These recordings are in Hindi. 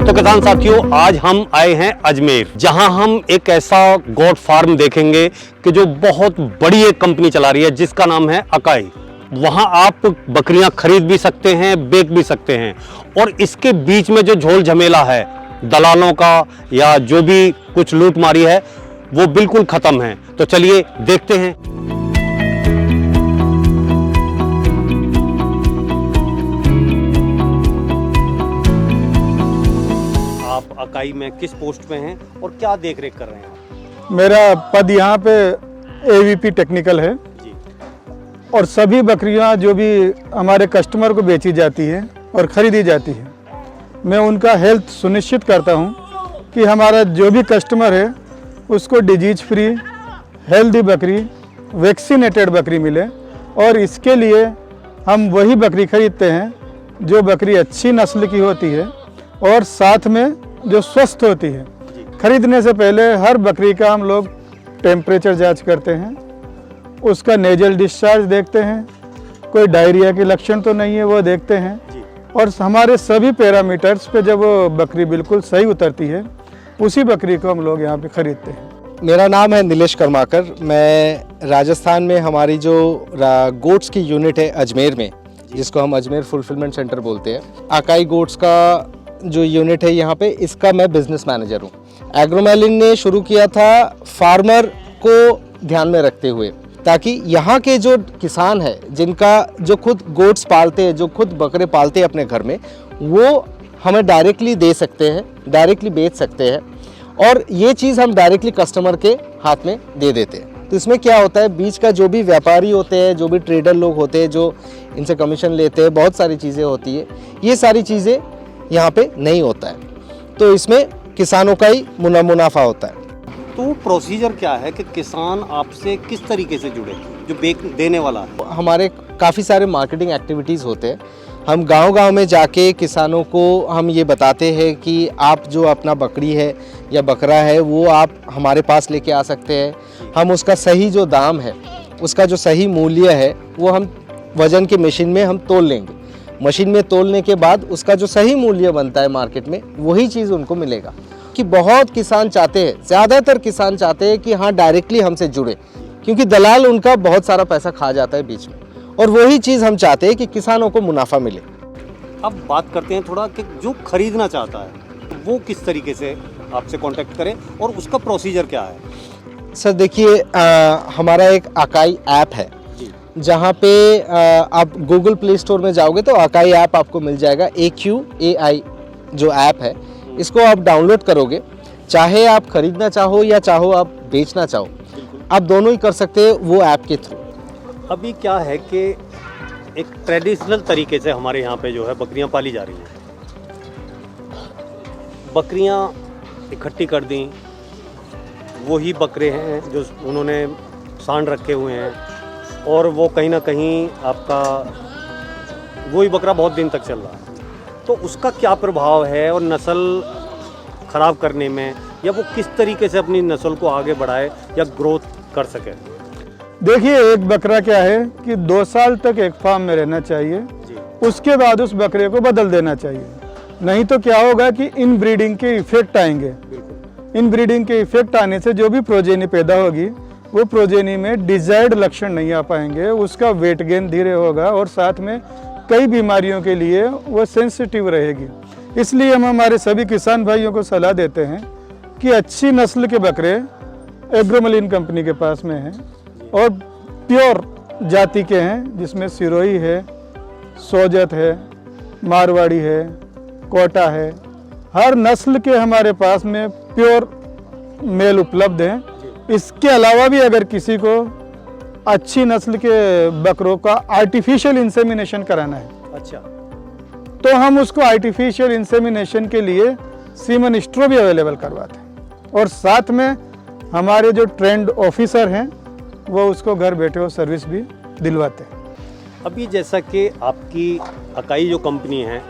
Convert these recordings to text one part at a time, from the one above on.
तो किसान साथियों, आज हम आए हैं अजमेर, जहां हम एक ऐसा गोट फार्म देखेंगे कि जो बहुत बड़ी एक कंपनी चला रही है जिसका नाम है अकाई। वहां आप बकरियां खरीद भी सकते हैं, बेच भी सकते हैं, और इसके बीच में जो झोल झमेला है दलालों का या जो भी कुछ लूटमारी है वो बिल्कुल खत्म है। तो चलिए देखते हैं। आप अकाई में किस पोस्ट पे हैं और क्या देख रेख कर रहे हैं? मेरा पद यहाँ पे एवीपी टेक्निकल है जी। और सभी बकरियाँ जो भी हमारे कस्टमर को बेची जाती है और ख़रीदी जाती है, मैं उनका हेल्थ सुनिश्चित करता हूँ कि हमारा जो भी कस्टमर है उसको डिजीज फ्री हेल्दी बकरी, वैक्सीनेटेड बकरी मिले। और इसके लिए हम वही बकरी खरीदते हैं जो बकरी अच्छी नस्ल की होती है और साथ में जो स्वस्थ होती है। खरीदने से पहले हर बकरी का हम लोग टेम्परेचर जांच करते हैं, उसका नेजल डिस्चार्ज देखते हैं, कोई डायरिया के लक्षण तो नहीं है वो देखते हैं, और हमारे सभी पैरामीटर्स पे जब वो बकरी बिल्कुल सही उतरती है उसी बकरी को हम लोग यहाँ पे खरीदते हैं। मेरा नाम है नीलेश कर्माकर। मैं राजस्थान में हमारी जो गोट्स की यूनिट है अजमेर में, जिसको हम अजमेर फुलफिलमेंट सेंटर बोलते हैं, अकाई गोट्स का जो यूनिट है यहाँ पे, इसका मैं बिजनेस मैनेजर हूँ। एग्रोमेलिन ने शुरू किया था फार्मर को ध्यान में रखते हुए, ताकि यहाँ के जो किसान है जिनका जो खुद गोट्स पालते हैं, जो खुद बकरे पालते हैं अपने घर में, वो हमें डायरेक्टली दे सकते हैं, डायरेक्टली बेच सकते हैं, और ये चीज़ हम डायरेक्टली कस्टमर के हाथ में दे देते हैं। तो इसमें क्या होता है, बीच का जो भी व्यापारी होते हैं, जो भी ट्रेडर लोग होते हैं, जो इनसे कमीशन लेते हैं, बहुत सारी चीज़ें होती है, ये सारी चीज़ें यहाँ पे नहीं होता है। तो इसमें किसानों का ही मुनाफा होता है। तो प्रोसीजर क्या है कि किसान आपसे किस तरीके से जुड़े, जो देने वाला है? हमारे काफ़ी सारे मार्केटिंग एक्टिविटीज़ होते हैं। हम गांव-गांव में जाके किसानों को हम ये बताते हैं कि आप जो अपना बकरी है या बकरा है वो आप हमारे पास लेके आ सकते हैं। हम उसका सही जो दाम है, उसका जो सही मूल्य है, वो हम वज़न की मशीन में हम तोल लेंगे। मशीन में तोलने के बाद उसका जो सही मूल्य बनता है मार्केट में, वही चीज़ उनको मिलेगा। कि बहुत किसान चाहते हैं, ज़्यादातर किसान चाहते हैं कि हाँ डायरेक्टली हमसे जुड़े, क्योंकि दलाल उनका बहुत सारा पैसा खा जाता है बीच में, और वही चीज़ हम चाहते हैं कि किसानों को मुनाफा मिले। अब बात करते हैं थोड़ा कि जो खरीदना चाहता है वो किस तरीके से आपसे कांटेक्ट करे और उसका प्रोसीजर क्या है? सर देखिए, हमारा एक अकाई ऐप है, जहाँ पे आप गूगल प्ले स्टोर में जाओगे तो अकाई ऐप आपको मिल जाएगा। AQAI जो ऐप है, इसको आप डाउनलोड करोगे। चाहे आप खरीदना चाहो या चाहो आप बेचना चाहो, आप दोनों ही कर सकते हैं वो ऐप के थ्रू। अभी क्या है कि एक ट्रेडिशनल तरीके से हमारे यहाँ पे जो है बकरियाँ पाली जा रही हैं। बकरियाँ इकट्ठी कर दी, वही बकरे हैं जो उन्होंने सांड रखे हुए हैं, और वो कहीं ना कहीं आपका वही बकरा बहुत दिन तक चल रहा है। तो उसका क्या प्रभाव है और नस्ल ख़राब करने में, या वो किस तरीके से अपनी नस्ल को आगे बढ़ाए या ग्रोथ कर सके? देखिए, एक बकरा क्या है कि 2 साल तक एक फार्म में रहना चाहिए, उसके बाद उस बकरे को बदल देना चाहिए। नहीं तो क्या होगा कि इन ब्रीडिंग के इफेक्ट आएंगे। इन ब्रीडिंग के इफेक्ट आने से जो भी प्रोजेनी पैदा होगी, वो प्रोजेनी में डिजायर्ड लक्षण नहीं आ पाएंगे, उसका वेट गेन धीरे होगा, और साथ में कई बीमारियों के लिए वो सेंसिटिव रहेगी। इसलिए हम हमारे सभी किसान भाइयों को सलाह देते हैं कि अच्छी नस्ल के बकरे एग्रोमेलिन कंपनी के पास में हैं और प्योर जाति के हैं, जिसमें सिरोही है, सोजत है, मारवाड़ी है, कोटा है। हर नस्ल के हमारे पास में प्योर मेल उपलब्ध हैं। इसके अलावा भी अगर किसी को अच्छी नस्ल के बकरों का आर्टिफिशियल इंसेमिनेशन कराना है, अच्छा, तो हम उसको आर्टिफिशियल इंसेमिनेशन के लिए सीमन स्ट्रो भी अवेलेबल करवाते हैं, और साथ में हमारे जो ट्रेंड ऑफिसर हैं वो उसको घर बैठे हो सर्विस भी दिलवाते हैं। अभी जैसा कि आपकी अकाई जो कंपनी है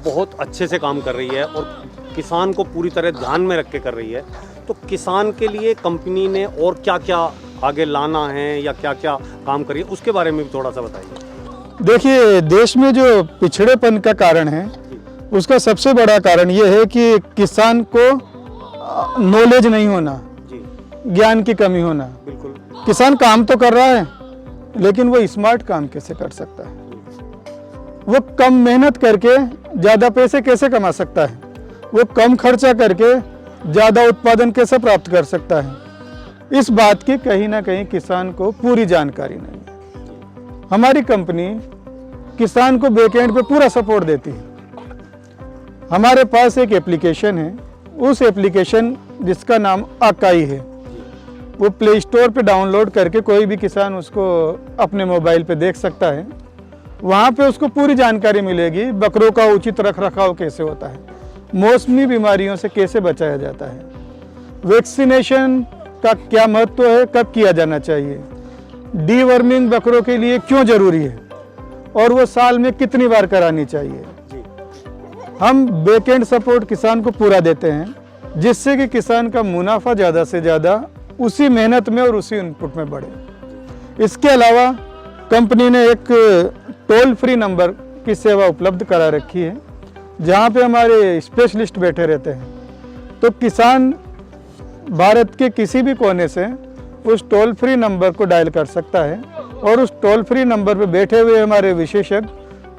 बहुत अच्छे से काम कर रही है और किसान को पूरी तरह ध्यान में रख के कर रही है, तो किसान के लिए कंपनी ने और क्या क्या आगे लाना है या क्या क्या काम करिए, उसके बारे में भी थोड़ा सा बताइए। देखिए, देश में जो पिछड़ेपन का कारण है उसका सबसे बड़ा कारण ये है कि किसान को नॉलेज नहीं होना, जी ज्ञान की कमी होना। बिल्कुल। किसान काम तो कर रहा है, लेकिन वो स्मार्ट काम कैसे कर सकता है, वो कम मेहनत करके ज़्यादा पैसे कैसे कमा सकता है, वो कम खर्चा करके ज़्यादा उत्पादन कैसे प्राप्त कर सकता है, इस बात की कहीं ना कहीं किसान को पूरी जानकारी नहीं है। हमारी कंपनी किसान को बैकएंड पे पूरा सपोर्ट देती है। हमारे पास एक एप्लीकेशन है, उस एप्लीकेशन जिसका नाम अकाई है, वो प्ले स्टोर पे डाउनलोड करके कोई भी किसान उसको अपने मोबाइल पे देख सकता है। वहाँ पे उसको पूरी जानकारी मिलेगी, बकरों का उचित रखरखाव कैसे होता है, मौसमी बीमारियों से कैसे बचाया जाता है, वैक्सीनेशन का क्या महत्व है, कब किया जाना चाहिए, डीवर्मिंग बकरों के लिए क्यों जरूरी है और वो साल में कितनी बार करानी चाहिए। हम बैकएंड सपोर्ट किसान को पूरा देते हैं, जिससे कि किसान का मुनाफा ज़्यादा से ज़्यादा उसी मेहनत में और उसी इनपुट में बढ़े। इसके अलावा कंपनी ने एक टोल फ्री नंबर की सेवा उपलब्ध करा रखी है, जहाँ पे हमारे स्पेशलिस्ट बैठे रहते हैं। तो किसान भारत के किसी भी कोने से उस टोल फ्री नंबर को डायल कर सकता है और उस टोल फ्री नंबर पे बैठे हुए हमारे विशेषज्ञ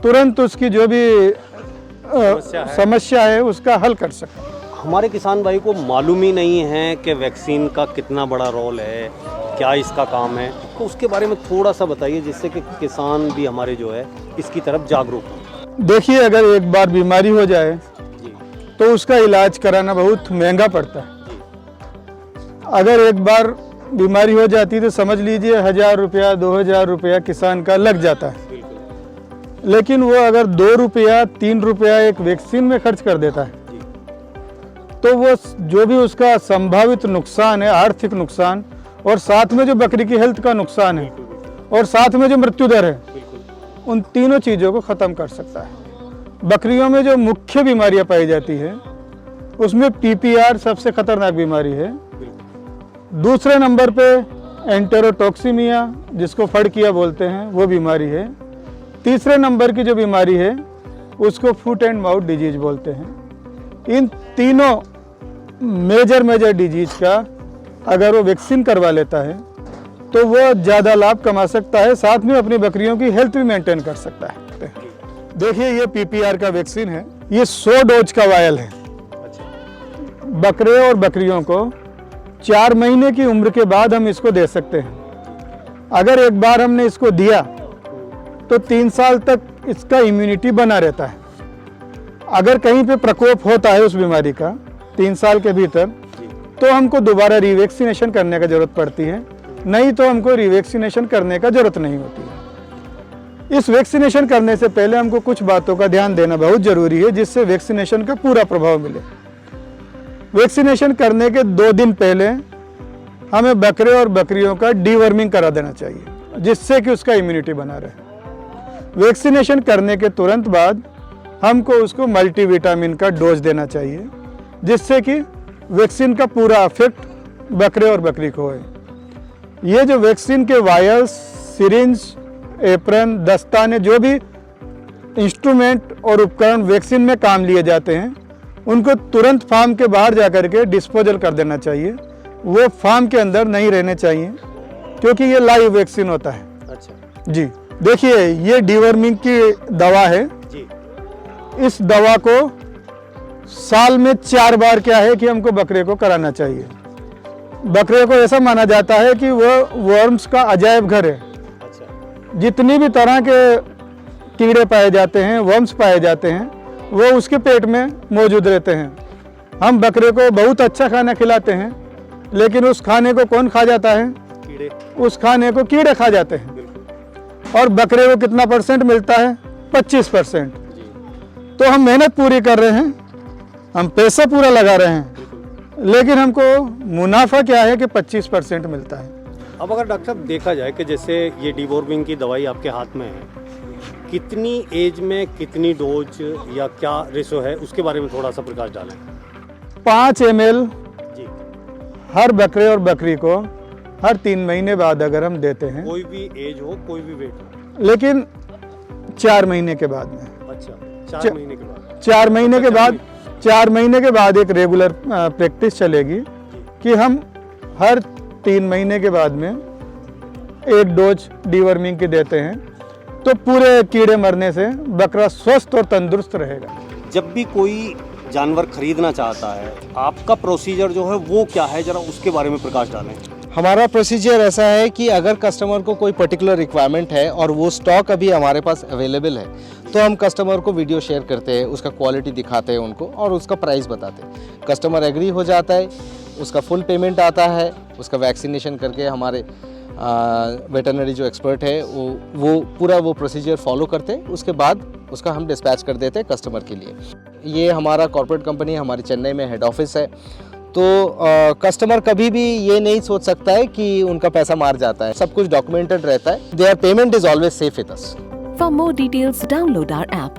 तुरंत उसकी जो भी समस्या है उसका हल कर सकते हैं। हमारे किसान भाई को मालूम ही नहीं है कि वैक्सीन का कितना बड़ा रोल है, क्या इसका काम है, तो उसके बारे में थोड़ा सा बताइए, जिससे कि किसान भी हमारे जो है इसकी तरफ जागरूक हो। देखिए, अगर एक बार बीमारी हो जाए तो उसका इलाज कराना बहुत महंगा पड़ता है। अगर एक बार बीमारी हो जाती तो समझ लीजिए 1000 रुपया 2000 रुपया किसान का लग जाता है। लेकिन वो अगर 2 रुपया 3 रुपया एक वैक्सीन में खर्च कर देता है तो वो जो भी उसका संभावित नुकसान है, आर्थिक नुकसान, और साथ में जो बकरी की हेल्थ का नुकसान है और साथ में जो मृत्यु दर है, उन तीनों चीज़ों को ख़त्म कर सकता है। बकरियों में जो मुख्य बीमारियां पाई जाती है उसमें पीपीआर सबसे खतरनाक बीमारी है। दूसरे नंबर पे एंटेरोटॉक्सीमिया, जिसको फड़किया बोलते हैं, वो बीमारी है। तीसरे नंबर की जो बीमारी है उसको फुट एंड माउथ डिजीज बोलते हैं। इन तीनों मेजर डिजीज का अगर वो वैक्सीन करवा लेता है तो वो ज़्यादा लाभ कमा सकता है, साथ में अपनी बकरियों की हेल्थ भी मेंटेन कर सकता है। देखिए, ये पीपीआर का वैक्सीन है, ये 100 डोज का वायल है। बकरे और बकरियों को 4 महीने की उम्र के बाद हम इसको दे सकते हैं। अगर एक बार हमने इसको दिया तो 3 साल तक इसका इम्यूनिटी बना रहता है। अगर कहीं पे प्रकोप होता है उस बीमारी का 3 साल के भीतर, तो हमको दोबारा रीवैक्सीनेशन करने का जरूरत पड़ती है, नहीं तो हमको रीवैक्सीनेशन करने का जरूरत नहीं होती है। इस वैक्सीनेशन करने से पहले हमको कुछ बातों का ध्यान देना बहुत जरूरी है, जिससे वैक्सीनेशन का पूरा प्रभाव मिले। वैक्सीनेशन करने के 2 दिन पहले हमें बकरे और बकरियों का डीवर्मिंग करा देना चाहिए, जिससे कि उसका इम्यूनिटी बना रहे। वैक्सीनेशन करने के तुरंत बाद हमको उसको मल्टीविटामिन का डोज देना चाहिए, जिससे कि वैक्सीन का पूरा इफेक्ट बकरे और बकरी को होए। ये जो वैक्सीन के वायल्स, सिरिंज, एप्रन, दस्ताने, जो भी इंस्ट्रूमेंट और उपकरण वैक्सीन में काम लिए जाते हैं, उनको तुरंत फार्म के बाहर जाकर के डिस्पोजल कर देना चाहिए। वो फार्म के अंदर नहीं रहने चाहिए, क्योंकि ये लाइव वैक्सीन होता है। अच्छा जी, देखिए, ये डीवर्मिंग की दवा है जी। इस दवा को साल में 4 बार क्या है कि हमको बकरे को कराना चाहिए। बकरे को ऐसा माना जाता है कि वो वर्म्स का अजायब घर है। अच्छा। जितनी भी तरह के कीड़े पाए जाते हैं, वर्म्स पाए जाते हैं, वो उसके पेट में मौजूद रहते हैं। हम बकरे को बहुत अच्छा खाना खिलाते हैं, लेकिन उस खाने को कौन खा जाता है? कीड़े। उस खाने को कीड़े खा जाते हैं। और बकरे को कितना % मिलता है? 25%। तो हम मेहनत पूरी कर रहे हैं, हम पैसा पूरा लगा रहे हैं, लेकिन हमको मुनाफा क्या है कि 25% मिलता है। अब अगर डॉक्टर साहब देखा जाए कि जैसे ये डीवॉर्मिंग की दवाई आपके हाथ में है, कितनी एज में कितनी डोज या क्या रेशो है, उसके बारे में थोड़ा सा प्रकाश डालें। 5 ml जी। हर बकरे और बकरी को हर 3 महीने बाद अगर हम देते हैं, कोई भी एज हो, कोई भी वेट हो, लेकिन 4 महीने के बाद में। अच्छा, 4 महीने के बाद। 4 महीने के बाद एक रेगुलर प्रैक्टिस चलेगी कि हम हर 3 महीने के बाद में एक डोज डीवर्मिंग की देते हैं, तो पूरे कीड़े मरने से बकरा स्वस्थ और तंदुरुस्त रहेगा। जब भी कोई जानवर खरीदना चाहता है, आपका प्रोसीजर जो है वो क्या है, जरा उसके बारे में प्रकाश डालें। हमारा प्रोसीजर ऐसा है कि अगर कस्टमर को कोई पर्टिकुलर रिक्वायरमेंट है और वो स्टॉक अभी हमारे पास अवेलेबल है, तो हम कस्टमर को वीडियो शेयर करते हैं, उसका क्वालिटी दिखाते हैं उनको और उसका प्राइस बताते हैं। कस्टमर एग्री हो जाता है, उसका फुल पेमेंट आता है, उसका वैक्सीनेशन करके हमारे वेटरनरी जो एक्सपर्ट है वो पूरा वो प्रोसीजर फॉलो करते हैं, उसके बाद उसका हम डिस्पैच कर देते हैं कस्टमर के लिए। ये हमारा कॉर्पोरेट कंपनी हमारी चेन्नई में हेड ऑफिस है, तो कस्टमर कभी भी ये नहीं सोच सकता है कि उनका पैसा मार जाता है, सब कुछ डॉक्यूमेंटेड रहता है। There payment is always safe with us. For more details, download our app